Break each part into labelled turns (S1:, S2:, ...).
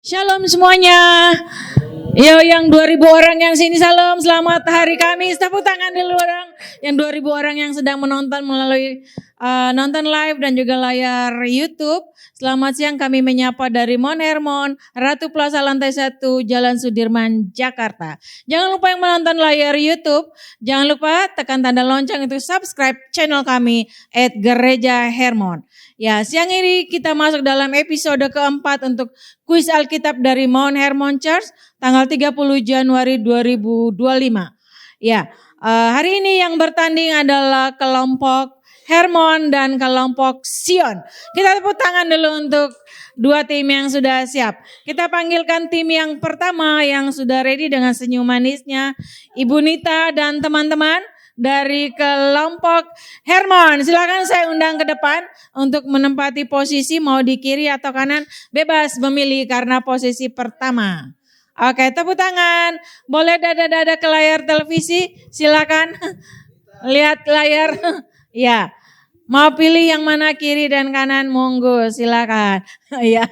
S1: Shalom semuanya. Yo yang 2000 orang yang sini salam, selamat hari Kamis. Tepuk tangan dulu orang yang 2000 orang yang sedang menonton melalui nonton live dan juga layar YouTube. Selamat siang, kami menyapa dari Mount Hermon, Ratu Plaza lantai 1, Jalan Sudirman, Jakarta. Jangan lupa yang menonton layar YouTube, jangan lupa tekan tanda lonceng untuk subscribe channel kami @Gereja Hermon. Ya, siang ini kita masuk dalam episode keempat untuk kuis Alkitab dari Mount Hermon Church tanggal 30 Januari 2025. Ya, hari ini yang bertanding adalah kelompok Hermon dan kelompok Sion. Kita tepuk tangan dulu untuk dua tim yang sudah siap. Kita panggilkan tim yang pertama yang sudah ready dengan senyum manisnya, Ibu Nita dan teman-teman dari kelompok Hermon. Silakan saya undang ke depan untuk menempati posisi, mau di kiri atau kanan, bebas memilih karena posisi pertama. Oke, tepuk tangan. Boleh dada-dada ke layar televisi, silakan. Lihat layar. Ya, mau pilih yang mana, kiri dan kanan, monggo silakan. Ya,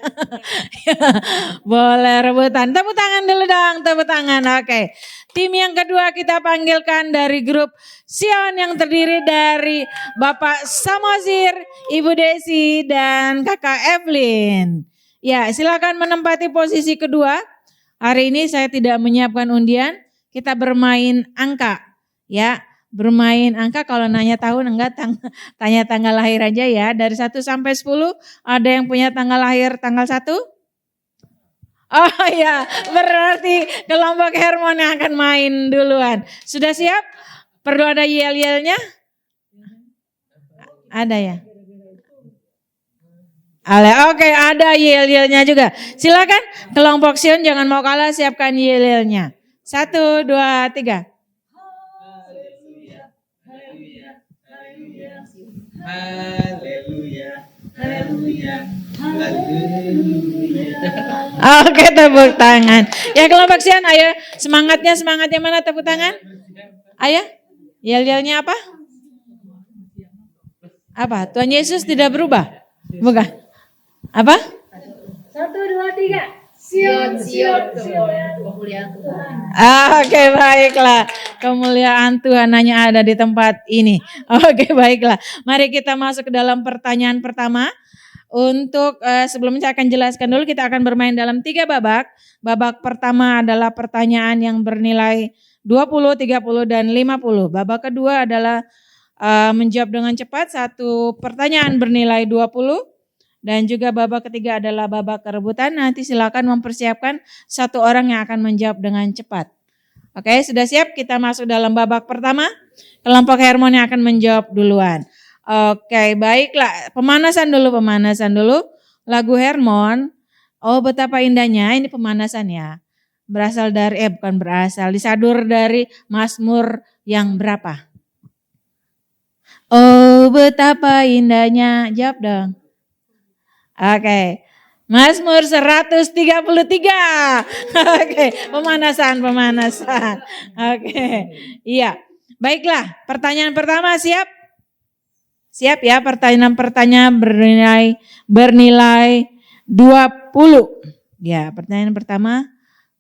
S1: boleh rebutan. Tepuk tangan dulu dong, tepuk tangan. Oke. Tim yang kedua kita panggilkan dari grup Sion yang terdiri dari Bapak Samosir, Ibu Desi, dan Kakak Evelyn. Ya, silakan menempati posisi kedua. Hari ini saya tidak menyiapkan undian, kita bermain angka. Ya, bermain angka, kalau nanya tahun enggak, tanya tanggal lahir aja ya. Dari 1 sampai 10, ada yang punya tanggal lahir tanggal 1? Oh ya, berarti kelompok Hermon yang akan main duluan. Sudah siap? Perlu ada yel-yelnya? Ada ya? Oke, ada yel-yelnya juga. Silakan kelompok Sion jangan mau kalah, siapkan yel-yelnya. 1, 2, 3. Haleluya, haleluya, haleluya. Oke, tepuk tangan. Ya kelompok Sion, ayo semangatnya mana tepuk tangan? Ayo, yel-yelnya apa? Apa? Tuhan Yesus tidak berubah? Bukan. Apa?
S2: 1, 2, 3. Sion, kemuliaan Tuhan.
S1: Oke, baiklah. Kemuliaan Tuhan hanya ada di tempat ini. Oke, baiklah. Mari kita masuk ke dalam pertanyaan pertama. Untuk sebelumnya saya akan jelaskan dulu, kita akan bermain dalam 3 babak. Babak pertama adalah pertanyaan yang bernilai 20, 30, dan 50. Babak kedua adalah menjawab dengan cepat, 1 pertanyaan bernilai 20. Dan juga babak ketiga adalah babak kerebutan. Nanti silakan mempersiapkan 1 orang yang akan menjawab dengan cepat. Oke, sudah siap? Kita masuk dalam babak pertama. Kelompok Hermon yang akan menjawab duluan. Oke, baiklah. Pemanasan dulu. Lagu Hermon. Oh, betapa indahnya. Ini pemanasan ya. Berasal dari, bukan berasal. Disadur dari Mazmur yang berapa? Oh, betapa indahnya. Jawab dong. Oke, Mazmur 133. Oke, pemanasan. Oke, iya. Baiklah, pertanyaan pertama siap? Siap ya, pertanyaan bernilai 20. Ya, pertanyaan pertama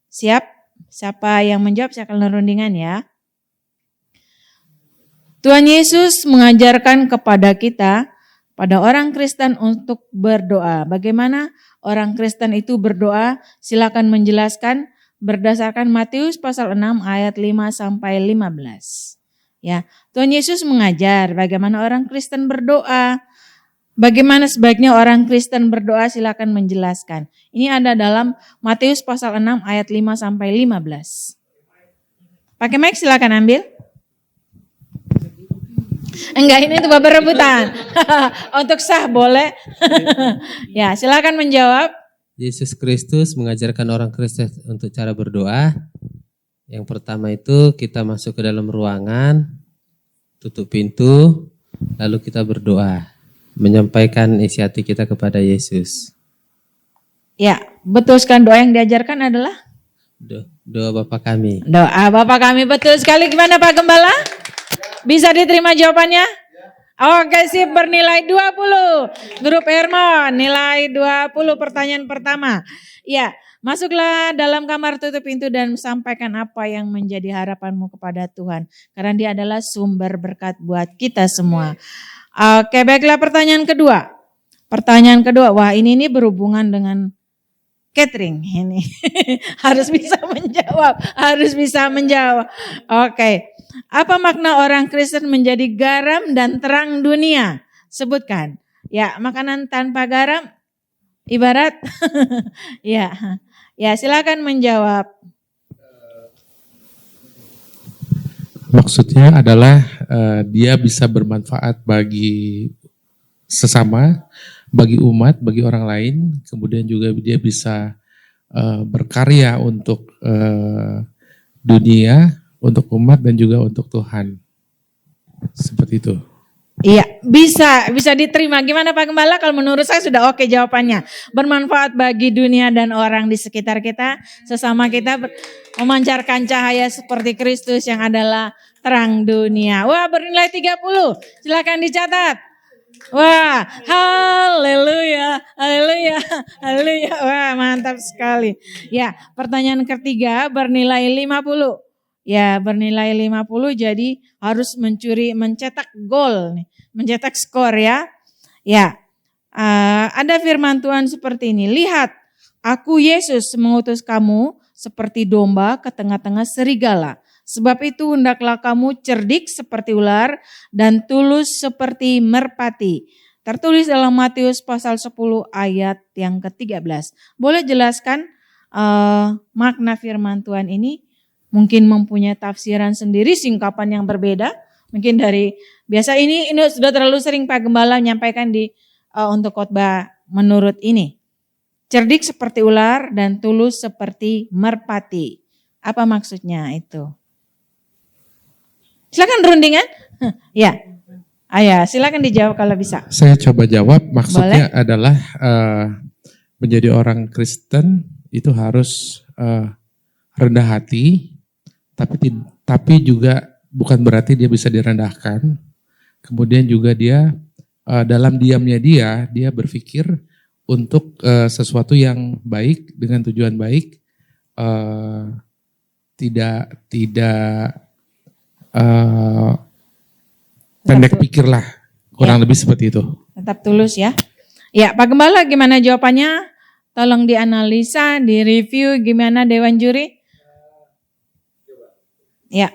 S1: siap? Siapa yang menjawab saya akan rundingan ya. Tuhan Yesus mengajarkan kepada kita, pada orang Kristen untuk berdoa. Bagaimana orang Kristen itu berdoa? Silakan menjelaskan berdasarkan Matius pasal 6 ayat 5 sampai 15. Ya, Tuhan Yesus mengajar bagaimana orang Kristen berdoa. Bagaimana sebaiknya orang Kristen berdoa? Silakan menjelaskan. Ini ada dalam Matius pasal 6 ayat 5 sampai 15. Pakai mic silakan ambil. Enggak, ini untuk berebutan. Untuk sah boleh. Ya, silakan menjawab.
S3: Yesus Kristus mengajarkan orang Kristen untuk cara berdoa. Yang pertama itu kita masuk ke dalam ruangan, tutup pintu, lalu kita berdoa, menyampaikan isi hati kita kepada Yesus.
S1: Ya, betul sekali. Doa yang diajarkan adalah
S3: doa Bapa kami.
S1: Doa Bapa kami, betul sekali. Gimana Pak Gembala? Bisa diterima jawabannya? Oke, sip, bernilai 20. Grup Hermon nilai 20 pertanyaan pertama. Ya, Masuklah dalam kamar, tutup pintu dan sampaikan apa yang menjadi harapanmu kepada Tuhan. Karena dia adalah sumber berkat buat kita semua. Oke, baiklah pertanyaan kedua. Pertanyaan kedua, wah ini berhubungan dengan catering ini. harus bisa menjawab. Oke. Apa makna orang Kristen menjadi garam dan terang dunia? Sebutkan. Ya, makanan tanpa garam ibarat ya silakan menjawab.
S4: Maksudnya adalah dia bisa bermanfaat bagi sesama, bagi umat, bagi orang lain. Kemudian juga dia bisa berkarya untuk dunia, untuk umat dan juga untuk Tuhan. Seperti itu.
S1: Iya, bisa diterima. Gimana Pak Gembala? Kalau menurut saya sudah oke jawabannya. Bermanfaat bagi dunia dan orang di sekitar kita, sesama kita, memancarkan cahaya seperti Kristus yang adalah terang dunia. Wah, bernilai 30. Silakan dicatat. Wah, haleluya, haleluya, haleluya. Wah, mantap sekali. Ya, pertanyaan ketiga bernilai 50. Ya, bernilai 50 jadi harus mencetak gol, mencetak skor ya. Ya, ada firman Tuhan seperti ini. Lihat, aku Yesus mengutus kamu seperti domba ke tengah-tengah serigala. Sebab itu hendaklah kamu cerdik seperti ular dan tulus seperti merpati. Tertulis dalam Matius pasal 10 ayat yang ke-13. Boleh jelaskan makna firman Tuhan ini? Mungkin mempunyai tafsiran sendiri, singkapan yang berbeda. Mungkin dari biasa ini sudah terlalu sering Pak Gembala menyampaikan untuk khotbah menurut ini. Cerdik seperti ular dan tulus seperti merpati. Apa maksudnya itu? Silakan rundingan. Ya. Silakan dijawab kalau bisa.
S4: Saya coba jawab. Maksudnya adalah menjadi orang Kristen itu harus rendah hati, tapi juga bukan berarti dia bisa direndahkan. Kemudian juga dia dalam diamnya dia berpikir untuk sesuatu yang baik dengan tujuan baik, tidak pendek pikir lah, kurang lebih seperti itu.
S1: Tetap tulus ya. Ya, Pak Gembala gimana jawabannya? Tolong dianalisa, direview gimana Dewan Juri? Ya.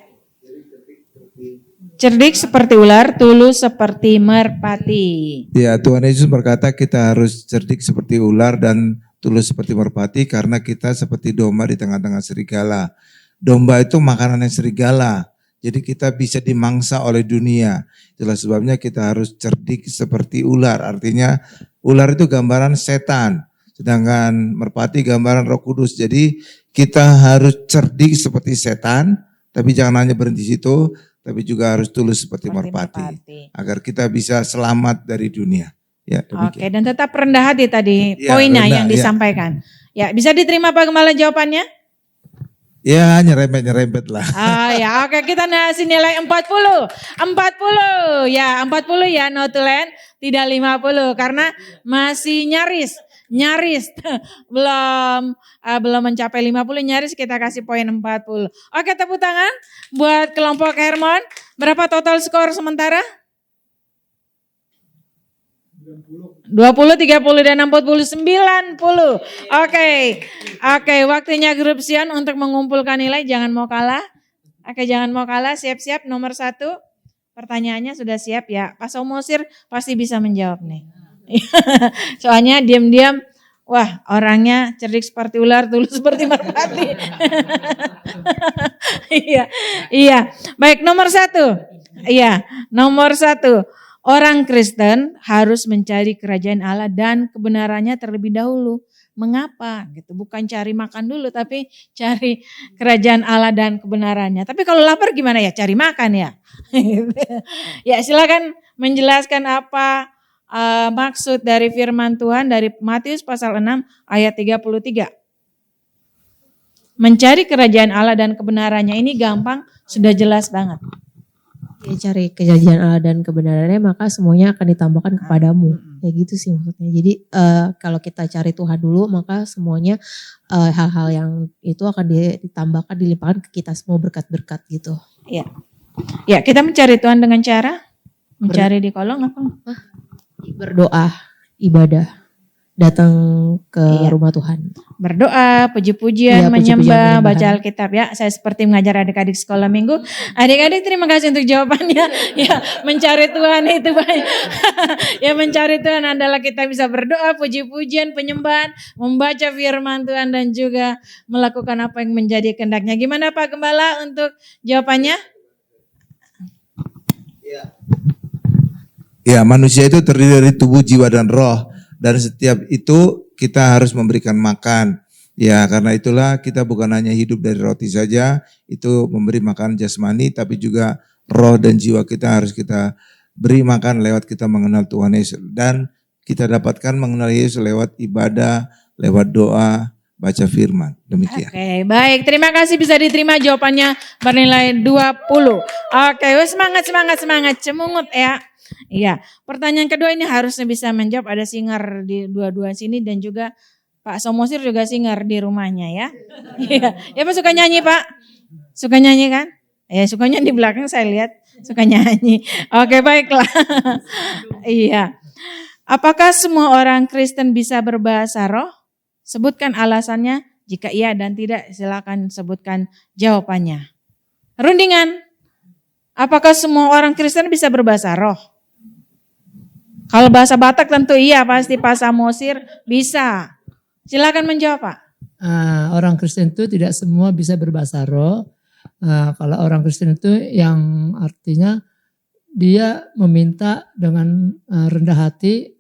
S1: Cerdik seperti ular, tulus seperti merpati.
S5: Ya, Tuhan Yesus berkata kita harus cerdik seperti ular dan tulus seperti merpati karena kita seperti domba di tengah-tengah serigala. Domba itu makanan yang serigala, jadi kita bisa dimangsa oleh dunia. Itulah sebabnya kita harus cerdik seperti ular, artinya ular itu gambaran setan, sedangkan merpati gambaran Roh Kudus. Jadi kita harus cerdik seperti setan, tapi jangan hanya berhenti situ, tapi juga harus tulus seperti merpati, agar kita bisa selamat dari dunia. Ya,
S1: oke, dan tetap rendah hati tadi
S5: ya,
S1: poinnya
S5: rendah,
S1: yang disampaikan. Ya, bisa diterima Pak Gembala jawabannya?
S5: Ya, nyerempet lah.
S1: Ya, oke, kita ngasih nilai 40. 40. Ya, 40 ya, no to land, tidak 50 karena masih nyaris belum mencapai 50, nyaris kita kasih poin 40. Oke, tepuk tangan buat kelompok Hermon. Berapa total skor sementara? 20, 30 dan 40, 90. Oke, waktunya grup Sion untuk mengumpulkan nilai. Jangan mau kalah. Jangan mau kalah. Siap-siap nomor 1. Pertanyaannya sudah siap ya. Pak Somosir pasti bisa menjawab nih. Soalnya diam-diam, wah orangnya cerdik seperti ular, tulus seperti merpati. Iya. Baik, nomor 1. Iya, nomor 1. Orang Kristen harus mencari kerajaan Allah dan kebenarannya terlebih dahulu. Mengapa? Gitu, bukan cari makan dulu, tapi cari kerajaan Allah dan kebenarannya. Tapi kalau lapar gimana ya? Cari makan ya. Ya, silakan menjelaskan apa maksud dari firman Tuhan dari Matius pasal 6 ayat 33. Mencari kerajaan Allah dan kebenarannya ini gampang, sudah jelas banget.
S6: Ya, cari kejadian Allah dan kebenarannya, maka semuanya akan ditambahkan kepadamu. Kayak gitu sih maksudnya. Jadi kalau kita cari Tuhan dulu, maka semuanya hal-hal yang itu akan ditambahkan, dilimpahkan ke kita semua berkat-berkat gitu.
S1: Ya. Ya, kita mencari Tuhan dengan cara mencari di kolong apa?
S6: Berdoa, ibadah, datang ke rumah Tuhan.
S1: Berdoa, puji-pujian,
S6: Iya, puji-pujian,
S1: menyembah,
S6: menyembah.
S1: baca Alkitab ya. Saya seperti mengajar adik-adik sekolah minggu. Adik-adik terima kasih untuk jawabannya. Ya, mencari Tuhan itu banyak. Ya, mencari Tuhan adalah kita bisa berdoa, puji-pujian, penyembahan, membaca firman Tuhan dan juga melakukan apa yang menjadi kehendaknya. Gimana Pak Gembala untuk jawabannya?
S5: Ya, manusia itu terdiri dari tubuh, jiwa, dan roh. Dan setiap itu kita harus memberikan makan. Ya, karena itulah kita bukan hanya hidup dari roti saja, itu memberi makan jasmani, tapi juga roh dan jiwa kita harus kita beri makan lewat kita mengenal Tuhan Yesus. Dan kita dapatkan mengenal Yesus lewat ibadah, lewat doa, baca firman. Demikian.
S1: Oke, baik. Terima kasih bisa diterima jawabannya bernilai 20. Oke, semangat. Cemungut ya. Iya, pertanyaan kedua ini harusnya bisa menjawab. Ada singer di dua-dua sini dan juga Pak Somosir juga singer di rumahnya ya. Iya, ya Pak suka nyanyi Pak? Suka nyanyi kan? Ya sukanya di belakang saya lihat suka nyanyi. Oke, baiklah. Iya. Apakah semua orang Kristen bisa berbahasa roh? Sebutkan alasannya. Jika iya dan tidak, silakan sebutkan jawabannya. Rundingan. Apakah semua orang Kristen bisa berbahasa roh? Kalau bahasa Batak tentu iya, pasti Pak Samosir bisa. Silakan menjawab Pak.
S7: Orang Kristen itu tidak semua bisa berbahasa roh. Kalau orang Kristen itu yang artinya dia meminta dengan rendah hati,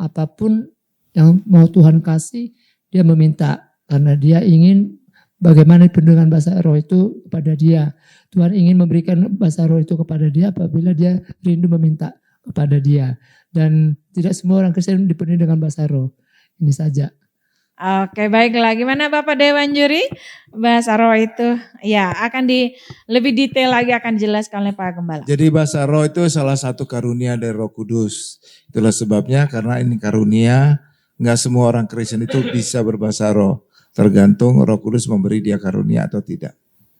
S7: apapun yang mau Tuhan kasih, dia meminta. Karena dia ingin bagaimana dengan bahasa roh itu kepada dia. Tuhan ingin memberikan bahasa roh itu kepada dia apabila dia rindu meminta kepada dia. Dan tidak semua orang Kristen dipenuhi dengan bahasa roh. Ini saja.
S1: Oke, baiklah. Gimana Bapak Dewan Juri? Bahasa roh itu ya akan lebih detail lagi akan dijelaskan oleh Pak Gembala.
S5: Jadi bahasa roh itu salah satu karunia dari Roh Kudus. Itulah sebabnya karena ini karunia, nggak semua orang Kristen itu bisa berbahasa roh. Tergantung Roh Kudus memberi dia karunia atau tidak.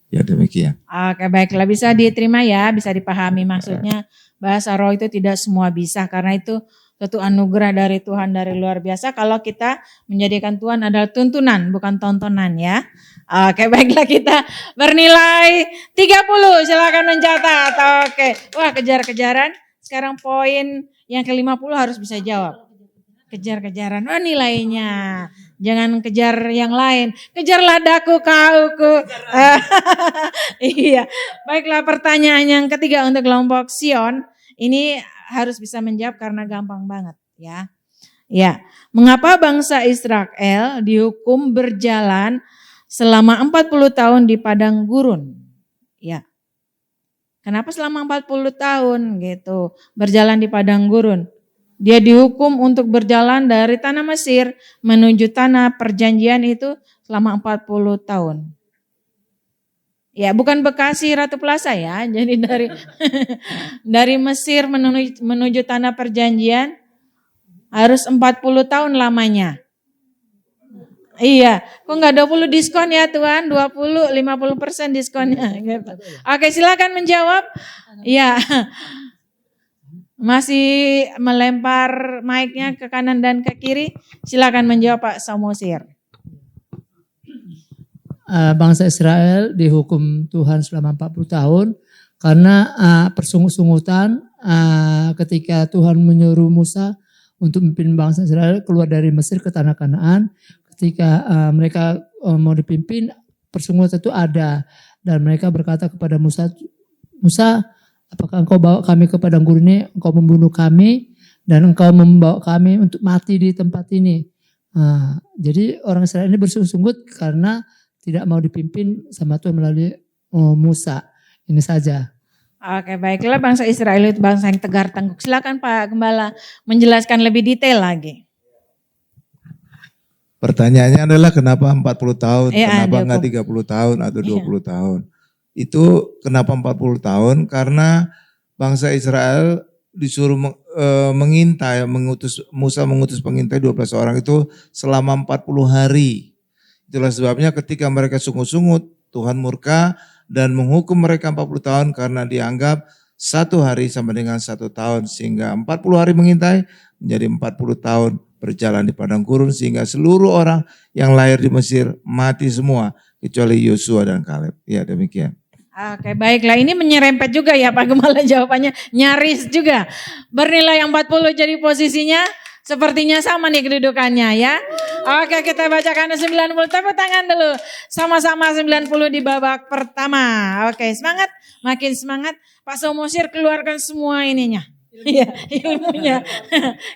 S5: Ya demikian.
S1: Oke, baiklah, bisa diterima ya, bisa dipahami maksudnya bahasa roh itu tidak semua bisa karena itu suatu anugerah dari Tuhan dari luar biasa kalau kita menjadikan Tuhan adalah tuntunan bukan tontonan ya. Oke, baiklah kita bernilai 30, silakan mencatat. Oke, wah kejar-kejaran, sekarang poin yang ke-50 harus bisa jawab. Kejar-kejaran, wah nilainya. Jangan kejar yang lain. Kejarlah daku kauku. Iya. Baiklah pertanyaan yang ketiga untuk kelompok Sion. Ini harus bisa menjawab karena gampang banget ya. Ya. Mengapa bangsa Israel dihukum berjalan selama 40 tahun di padang gurun? Ya. Kenapa selama 40 tahun gitu berjalan di padang gurun? Dia dihukum untuk berjalan dari tanah Mesir menuju tanah perjanjian itu selama 40 tahun. Ya, bukan Bekasi Ratu Plaza ya. Jadi dari Mesir menuju tanah perjanjian harus 40 tahun lamanya. Iya, kok enggak 20 diskon ya Tuhan? 20, 50% diskonnya gitu. Oke, silakan menjawab. Iya. Masih melempar mic-nya ke kanan dan ke kiri. Silakan menjawab Pak Samosir.
S7: Bangsa Israel dihukum Tuhan selama 40 tahun karena persungut-sungutan ketika Tuhan menyuruh Musa untuk memimpin bangsa Israel keluar dari Mesir ke tanah Kanaan. Ketika mereka mau dipimpin, persungutan itu ada dan mereka berkata kepada Musa, apakah engkau bawa kami ke padang gurun ini, engkau membunuh kami, dan engkau membawa kami untuk mati di tempat ini. Jadi orang Israel ini bersungut-sungut karena tidak mau dipimpin sama Tuhan melalui Musa. Ini saja.
S1: Oke, baiklah, bangsa Israel itu bangsa yang tegar tengkuk. Silakan Pak Gembala menjelaskan lebih detail lagi.
S5: Pertanyaannya adalah kenapa 40 tahun,
S1: Ya,
S5: kenapa enggak 30 tahun atau 20 tahun. Itu kenapa 40 tahun? Karena bangsa Israel disuruh mengintai, Musa mengutus pengintai 12 orang itu selama 40 hari. Itulah sebabnya ketika mereka sungut-sungut, Tuhan murka dan menghukum mereka 40 tahun karena dianggap satu hari sama dengan 1 tahun. Sehingga 40 hari mengintai menjadi 40 tahun berjalan di padang gurun sehingga seluruh orang yang lahir di Mesir mati semua kecuali Yosua dan Kaleb. Ya demikian.
S1: Oke, baiklah. Ini menyerempet juga ya Pak Gembala, jawabannya nyaris juga. Bernilai 40 jadi posisinya sepertinya sama nih kedudukannya ya. Oke, kita bacakan 90. Tepuk tangan dulu. Sama-sama 90 di babak pertama. Oke, semangat. Makin semangat. Pak Somosir keluarkan semua ininya. Iya, ilmunya.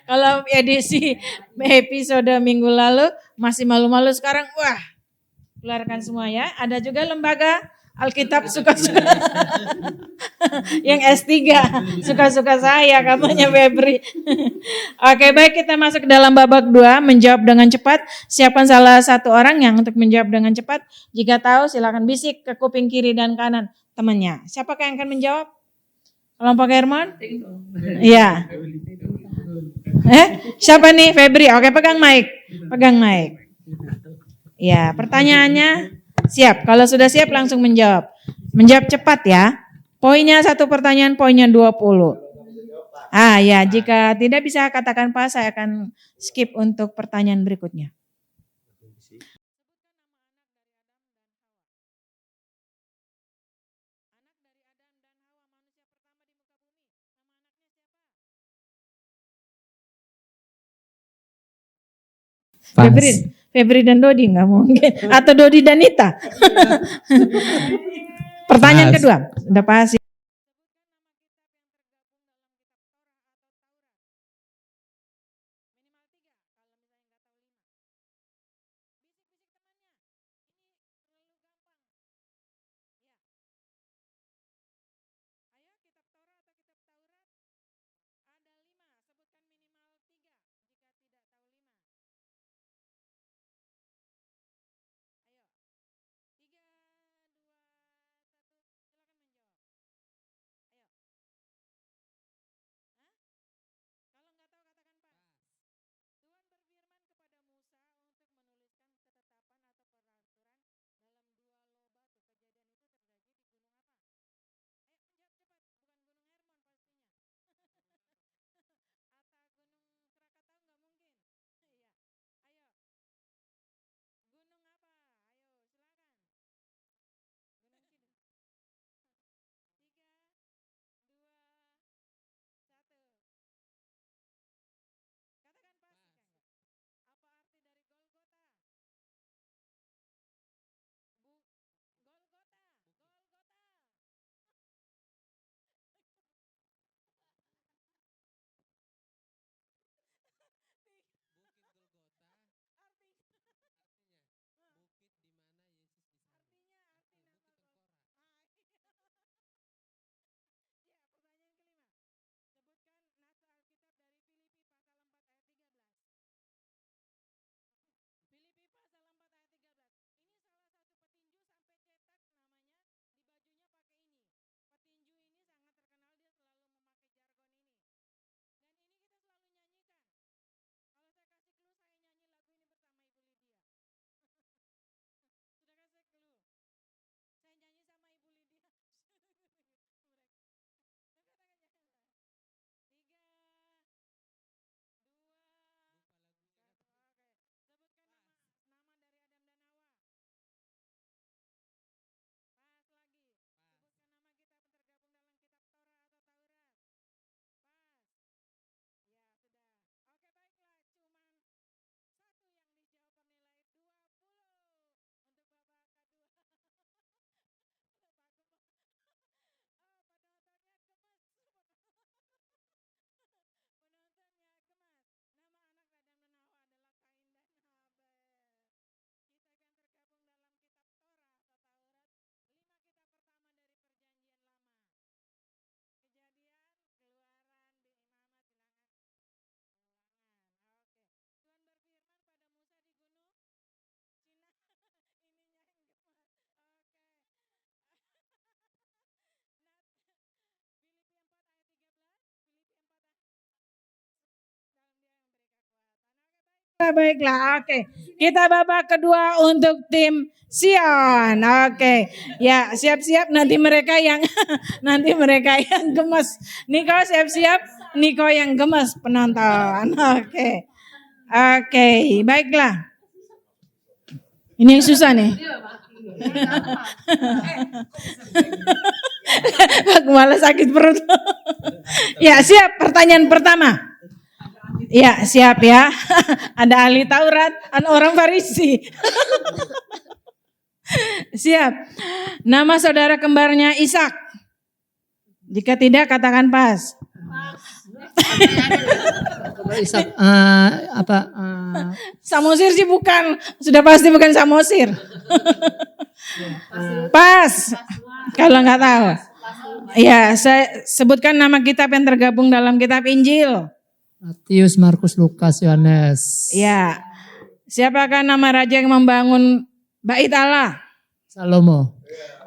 S1: Kalau edisi episode minggu lalu masih malu-malu, sekarang wah, keluarkan semua ya. Ada juga lembaga Alkitab suka-suka. Yang S3 suka-suka saya katanya Febri. Oke, baik, kita masuk ke dalam babak 2, menjawab dengan cepat. Siapkan salah satu orang yang untuk menjawab dengan cepat. Jika tahu silakan bisik ke kuping kiri dan kanan temannya. Siapakah yang akan menjawab? Kelompok Herman? Iya. Siapa nih? Febri. Oke, pegang mic. Pegang mic. Ya, pertanyaannya siap. Kalau sudah siap langsung menjawab. Menjawab cepat ya. Poinnya 1 pertanyaan, poinnya 20. Ya, jika tidak bisa katakan Pak, saya akan skip untuk pertanyaan berikutnya. Febri dan Dodi nggak mungkin. Atau Dodi dan Nita. Pertanyaan kedua. Udah pasti. Baiklah, oke. Kita babak kedua untuk tim Sion. Oke. Ya, siap-siap nanti mereka yang gemes. Niko siap-siap, Niko yang gemes penonton. Oke. Oke, baiklah. Ini yang susah nih. Aku malah sakit perut. Ya, siap. Pertanyaan pertama. Ya, siap ya. Ada ahli Taurat, ada orang Farisi. Siap. Nama saudara kembarnya Ishak. Jika tidak, katakan pas.
S7: Ishak,
S1: Samosir sih bukan. Sudah pasti bukan Samosir. Pas. Kalau nggak tahu. Ya, saya sebutkan nama kitab yang tergabung dalam kitab Injil.
S7: Matius, Markus, Lukas, Yohanes.
S1: Ya. Siapakah nama raja yang membangun Bait Allah?
S7: Salomo.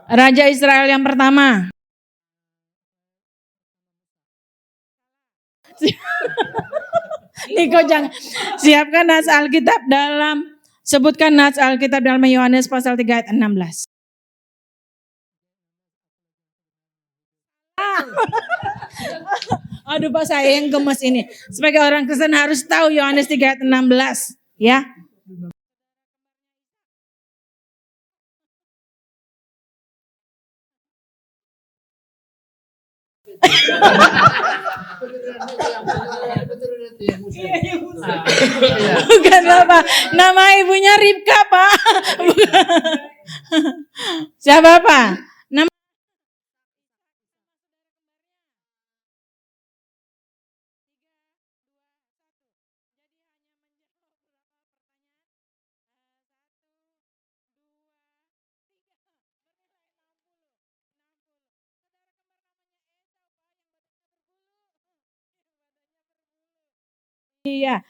S1: Raja Israel yang pertama. Niko jangan. Siapkan nas Alkitab sebutkan nas Alkitab dalam Yohanes pasal 3 ayat 16. Aduh Pak, saya yang gemes ini. Sebagai orang Kristen harus tahu Yohanes 3 ayat 16. Ya. Bukan Bapak. Nama ibunya Ribka Pak. Siapa Pak? Iya,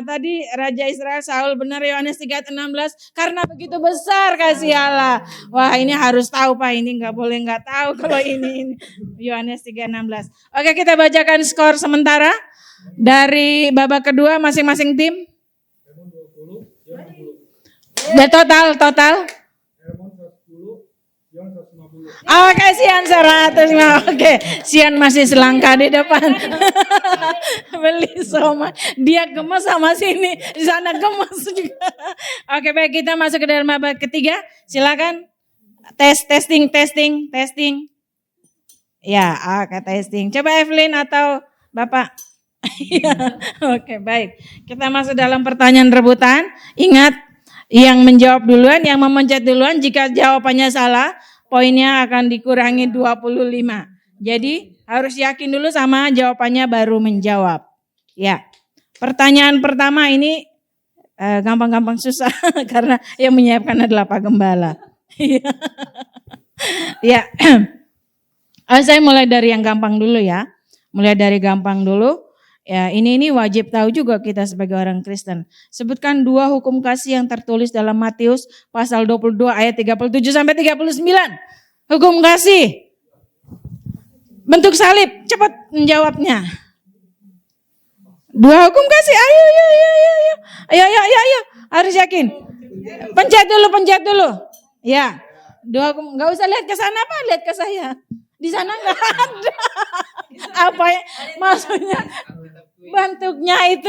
S1: tadi Raja Israel Saul benar Yohanes 3:16 karena begitu besar kasih Allah. Wah ini harus tahu Pak, ini nggak boleh nggak tahu kalau ini Yohanes 3:16. Oke kita bacakan skor sementara dari babak kedua masing-masing tim. Total. Oke, Sian 100. Oke, Sian masih selangkah di depan. Beli somai. Dia gemes sama sini, di sana gemes juga. Oke, baik kita masuk ke dalam babak ketiga. Silakan. Testing. Ya, oke testing. Coba Evelyn atau Bapak. Oke, baik. Kita masuk dalam pertanyaan rebutan. Ingat, yang menjawab duluan, yang memencet duluan, jika jawabannya salah, poinnya akan dikurangi 25. Jadi harus yakin dulu sama jawabannya baru menjawab. Ya, pertanyaan pertama ini gampang-gampang susah karena yang menyiapkan adalah Pak Gembala. Ya, saya mulai dari yang gampang dulu ya. Mulai dari gampang dulu. Ya, ini wajib tahu juga kita sebagai orang Kristen. Sebutkan 2 hukum kasih yang tertulis dalam Matius pasal 22 ayat 37 sampai 39. Hukum kasih. Bentuk salib, cepat menjawabnya. 2 hukum kasih. Ayo. Ayo. Harus yakin. Pencet dulu. Ya. 2 hukum, enggak usah lihat ke sana Pak, lihat ke saya. Di sana enggak ada. Apa ya? Maksudnya bentuknya itu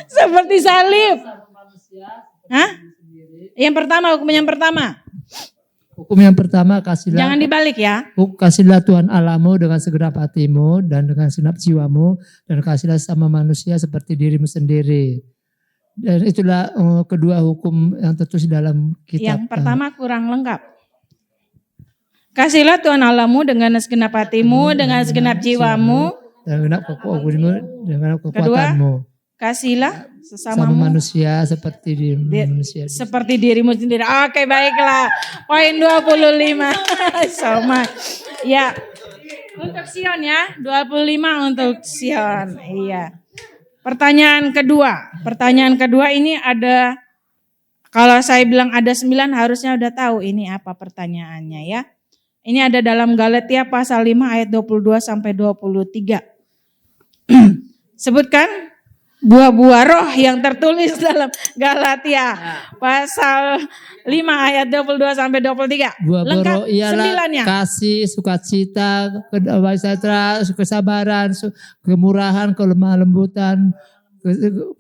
S1: seperti salib. Hah? Hukum yang pertama.
S7: Hukum yang pertama, kasihlah.
S1: Jangan dibalik ya.
S7: Kasihlah Tuhan Allahmu dengan segenap hatimu dan dengan segenap jiwamu dan kasihlah sama manusia seperti dirimu sendiri. Dan itulah kedua hukum yang tertulis dalam kitab.
S1: Yang pertama kurang lengkap. Kasihlah Tuhan Allahmu dengan segenap hatimu, dengan segenap jiwamu,
S7: dengan kekuatanmu.
S1: Kasihlah
S7: sama manusia seperti dirimu manusia.
S1: Seperti dirimu sendiri. Oke, baiklah. Poin 25. Sama. Ya. Untuk Sion ya, 25 untuk Sion. Iya. Pertanyaan kedua ini ada, kalau saya bilang ada 9 harusnya udah tahu ini apa pertanyaannya ya. Ini ada dalam Galatia pasal 5 ayat 22 sampai 23. Sebutkan 2 buah-buah roh yang tertulis dalam Galatia pasal 5 ayat 22 sampai 23.
S7: Buah
S1: Lengkap
S7: roh ialah
S1: 9-nya.
S7: kasih, sukacita, kedamaian sejahtera, kesabaran, kemurahan, kelemah lembutan,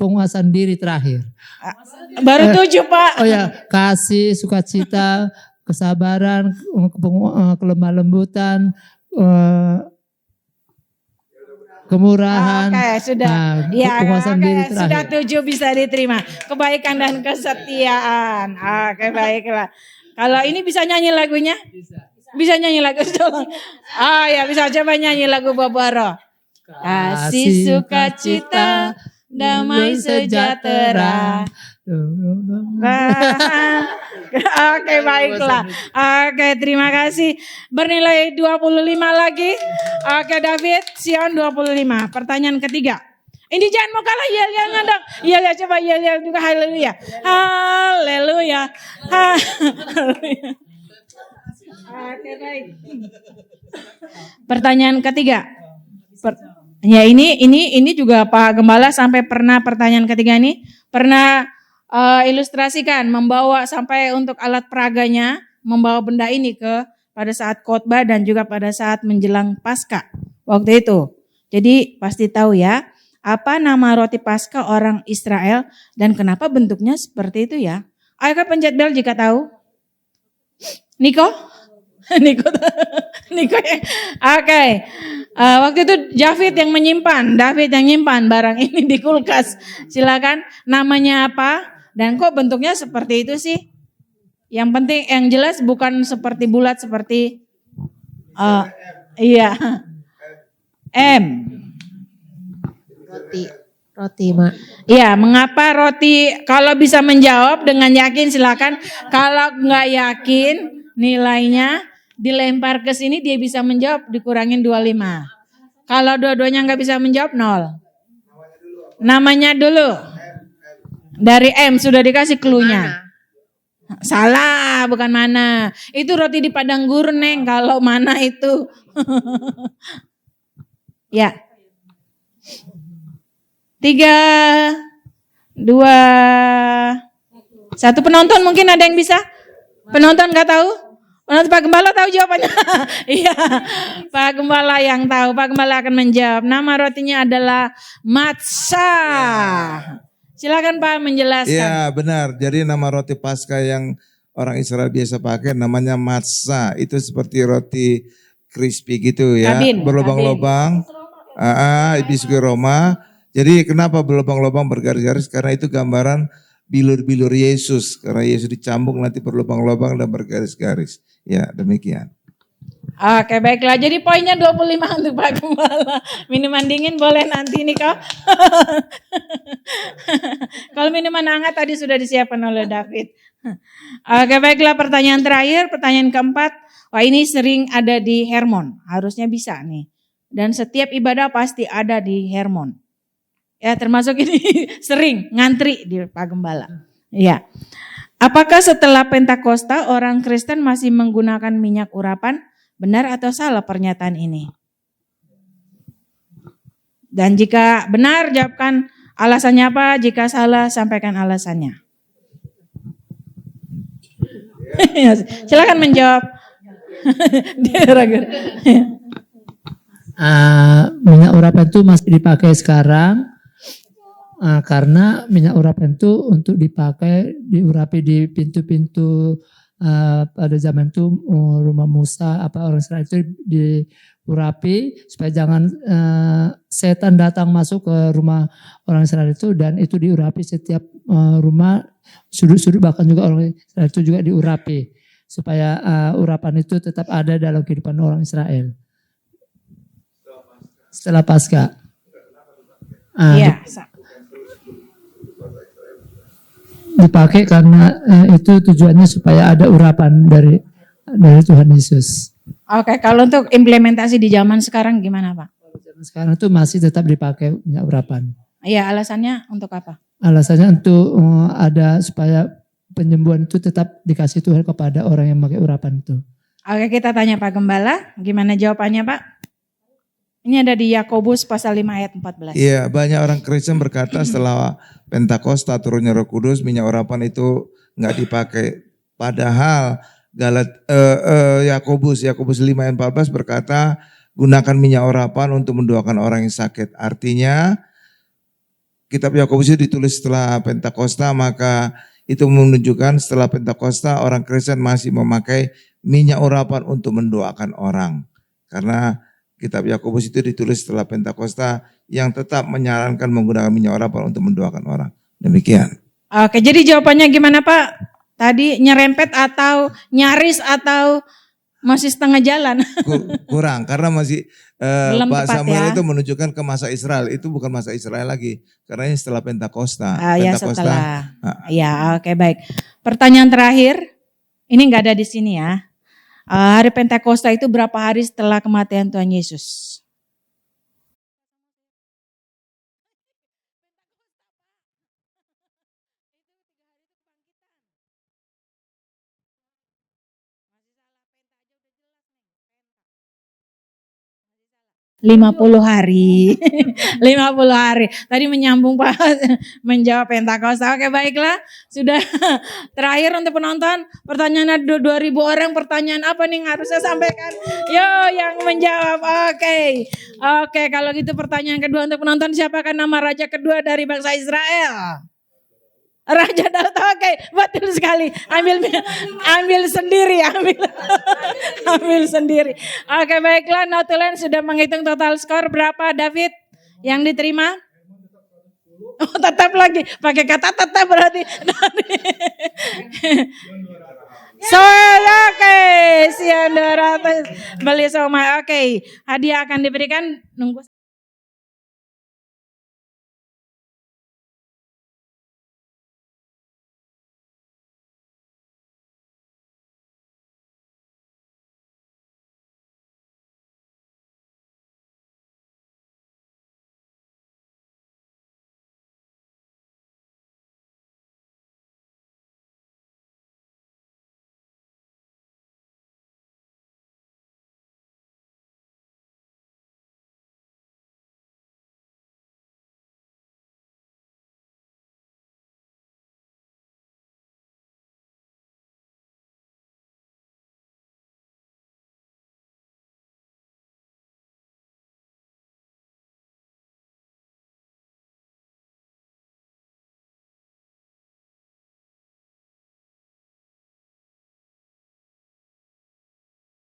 S7: penguasaan diri terakhir.
S1: Baru 7 Pak.
S7: Oh ya, kasih, sukacita, kesabaran, kelemah lembutan, kemurahan.
S1: Oke, sudah. Ya,
S7: penguasaan diri
S1: oke, sudah
S7: terakhir.
S1: 7 bisa diterima. Kebaikan dan kesetiaan. Oke, baiklah. Kalau ini bisa nyanyi lagunya? Bisa nyanyi lagu tolong. Ya, bisa coba nyanyi lagu buah-buah roh. Kasih, sukacita, damai sejahtera. Oke, baiklah. Oke, terima kasih. Bernilai 25 lagi. Oke, David, Sion 25. Pertanyaan ketiga. Ini jangan mau kalah, yel-yel dong. Yel coba yel juga, haleluya. Haleluya. Haleluya. Oke, baik. Pertanyaan ketiga. Ya ini juga Pak Gembala sampai pernah pertanyaan ketiga ini pernah ilustrasikan membawa sampai untuk alat peraganya membawa benda ini ke pada saat khotbah dan juga pada saat menjelang Paskah waktu itu. Jadi pasti tahu ya apa nama roti Paskah orang Israel dan kenapa bentuknya seperti itu ya. Ayo pencet bel jika tahu. Niko ya. Oke. Waktu itu David yang menyimpan barang ini di kulkas. Silakan namanya apa dan kok bentuknya seperti itu sih? Yang penting yang jelas bukan seperti bulat seperti iya. M.
S6: Roti, Mak.
S1: Iya, mengapa roti? Kalau bisa menjawab dengan yakin silakan. Kalau nggak yakin nilainya dilempar ke sini dia bisa menjawab dikurangin 25. Kalau dua-duanya nggak bisa menjawab 0. Namanya dulu. Dari M sudah dikasih clue-nya. Salah, bukan mana. Itu roti di padang gurun, Neng. Kalau mana itu. Ya. 3, 2, 1 penonton mungkin ada yang bisa? Penonton nggak tahu? Penonton Pak Gembala tahu jawabannya? Iya, Pak Gembala yang tahu. Pak Gembala akan menjawab. Nama rotinya adalah matzah. Silakan Pak menjelaskan.
S5: Iya benar, jadi nama roti Paskah yang orang Israel biasa pakai namanya matzah. Itu seperti roti crispy gitu ya, berlubang-lubang. Biskuit Roma. Jadi kenapa berlubang-lubang bergaris-garis? Karena itu gambaran bilur-bilur Yesus. Karena Yesus dicambuk nanti berlubang-lubang dan bergaris-garis. Ya demikian.
S1: Oke baiklah, jadi poinnya 25 untuk Pak Gembala. Minuman dingin boleh nanti nih kau. Kalau minuman hangat tadi sudah disiapkan oleh David. Oke baiklah, pertanyaan terakhir, pertanyaan keempat. Wah ini sering ada di Hermon, harusnya bisa nih. Dan setiap ibadah pasti ada di Hermon. Ya termasuk ini sering ngantri di Pak Gembala. Ya. Apakah setelah Pentakosta orang Kristen masih menggunakan minyak urapan? Benar atau salah pernyataan ini? Dan jika benar jawabkan alasannya apa, jika salah sampaikan alasannya. Silakan menjawab. Dia ragu.
S7: Minyak urapan itu masih dipakai sekarang karena minyak urapan itu untuk dipakai diurapi di pintu-pintu pada zaman itu rumah Musa orang Israel itu diurapi supaya jangan setan datang masuk ke rumah orang Israel itu, dan itu diurapi setiap rumah sudut-sudut, bahkan juga orang Israel itu juga diurapi supaya urapan itu tetap ada dalam kehidupan orang Israel setelah Paskah.
S1: Iya.
S7: Dipakai karena itu tujuannya supaya ada urapan dari Tuhan Yesus.
S1: Oke, kalau untuk implementasi di zaman sekarang gimana Pak?
S7: Zaman sekarang itu masih tetap dipakai minyak urapan.
S1: Iya, alasannya untuk apa?
S7: Alasannya untuk ada supaya penyembuhan itu tetap dikasih Tuhan kepada orang yang memakai urapan itu.
S1: Oke, kita tanya Pak Gembala, gimana jawabannya Pak? Ini ada di Yakobus pasal 5 ayat 14.
S5: Iya, banyak orang Kristen berkata setelah Pentakosta turunnya Roh Kudus, minyak urapan itu nggak dipakai. Padahal Yakobus 5 ayat 14 berkata gunakan minyak urapan untuk mendoakan orang yang sakit. Artinya kitab Yakobus itu ditulis setelah Pentakosta, maka itu menunjukkan setelah Pentakosta orang Kristen masih memakai minyak urapan untuk mendoakan orang. Karena kitab Yakobus itu ditulis setelah Pentakosta yang tetap menyarankan menggunakan minyak urapan untuk mendoakan orang. Demikian.
S1: Oke, jadi jawabannya gimana Pak? Tadi nyerempet atau nyaris atau masih setengah jalan?
S5: Kurang, karena masih
S1: Belum
S5: Pak
S1: tepat
S5: Samuel
S1: ya.
S5: itu menunjukkan ke masa Israel. Itu bukan masa Israel lagi, karena ini setelah Pentakosta.
S1: Ya setelah. Ya oke baik. Pertanyaan terakhir, ini nggak ada di sini ya. Hari Pentakosta itu berapa hari setelah kematian Tuhan Yesus? Lima 50 hari. 50 hari. Tadi menyambung Pak menjawab Pentakosta. Oke baiklah. Sudah terakhir untuk penonton. Pertanyaan 2.000 orang. Pertanyaan apa nih yang harus saya sampaikan? Yo yang menjawab. Oke kalau gitu pertanyaan kedua untuk penonton. Siapakah nama raja kedua dari bangsa Israel? Raja Daud, oke, betul sekali. Ambil sendiri, ambil sendiri. Oke, baiklah, Notulen sudah menghitung total skor berapa, David, yang diterima? Oh, tetap lagi, pakai kata tetap berarti. Oke, Sion 200 beli somai. Oke, hadiah akan diberikan. Nunggu.